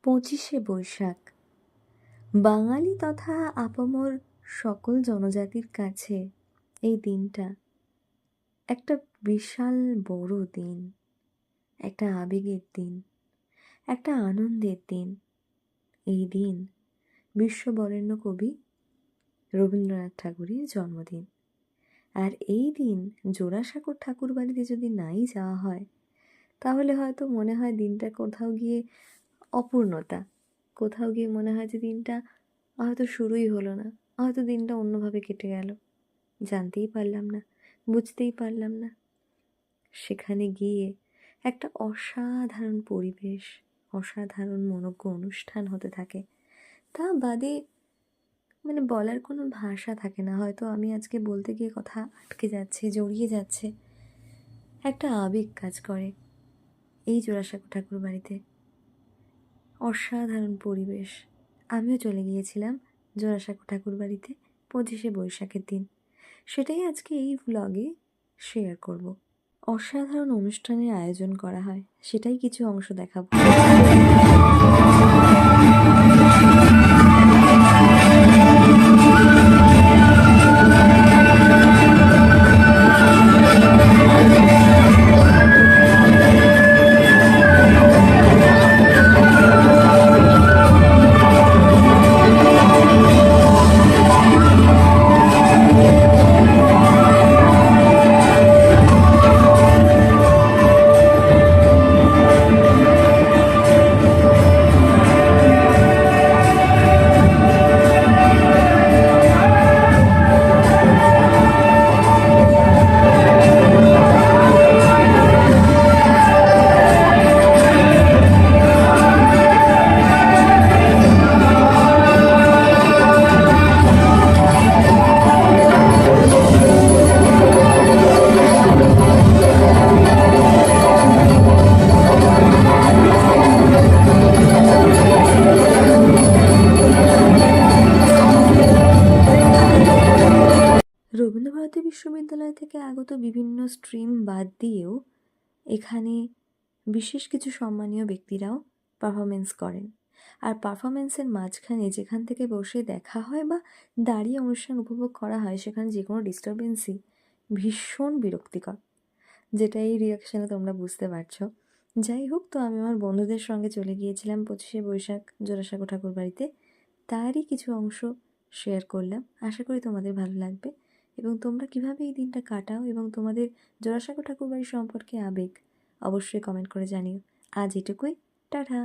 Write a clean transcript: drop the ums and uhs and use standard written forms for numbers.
25শে বৈশাখ বাঙালি তথা আপামর সকল জনজাতির কাছে এই দিনটা একটা বিশাল বড় দিন, একটা আবেগের দিন, একটা আনন্দের দিন। এই দিন বিশ্ববরেণ্য কবি রবীন্দ্রনাথ ঠাকুরের জন্মদিন। আর এই দিন জোড়াসাঁকোর ঠাকুর বাড়িতে যদি নাই যাওয়া হয় তাহলে হয়তো মনে হয় দিনটা কোথাও গিয়ে অপূর্ণতা, কোথাও গিয়ে মনে হয় যে দিনটা হয়তো শুরুই হলো না, হয়তো দিনটা অন্যভাবে কেটে গেল, জানতেই পারলাম না, বুঝতেই পারলাম না। সেখানে গিয়ে একটা অসাধারণ পরিবেশ, অসাধারণ মনোজ্ঞ অনুষ্ঠান হতে থাকে। তা বাদে বলার কোনো ভাষা থাকে না, হয়তো আমি আজকে বলতে গিয়ে কথা আটকে যাচ্ছে, জড়িয়ে যাচ্ছে। একটা আবেগ কাজ করে এই জোড়াসাঁকো ঠাকুর বাড়িতে। অসাধারণ পরিবেশ। আমিও চলে গিয়েছিলাম জোড়াসাঁকো ঠাকুর বাড়িতে 25শে বৈশাখের দিন। সেটাই আজকে এই ভ্লগে শেয়ার করব। অসাধারণ অনুষ্ঠানের আয়োজন করা হয়, সেটাই কিছু অংশ দেখাবো। রবীন্দ্রভারতী বিশ্ববিদ্যালয় থেকে আগত বিভিন্ন স্ট্রিম বাদ দিয়েও এখানে বিশেষ কিছু সম্মানীয় ব্যক্তিরাও পারফরমেন্স করেন। আর পারফরমেন্সের মাঝখানে যেখান থেকে বসে দেখা হয় বা দাঁড়িয়ে অনুষ্ঠান উপভোগ করা হয়, সেখানে যে কোনো ডিস্টারবেন্সই ভীষণ বিরক্তিকর, যেটা এই রিয়াকশানে তোমরা বুঝতে পারছো। যাই হোক, তো আমি আমার বন্ধুদের সঙ্গে চলে গিয়েছিলাম 25শে বৈশাখ জোড়াসাঁকো ঠাকুর বাড়িতে। তারই কিছু অংশ শেয়ার করলাম, আশা করি তোমাদের ভালো লাগবে এবং তোমরা কিভাবে এই দিনটা কাটাও এবং তোমাদের জোড়াসাঁকো ঠাকুর বাড়ি সম্পর্কে আবেগ অবশ্যই কমেন্ট করে জানিও। আজ এটুকুই, টাটা।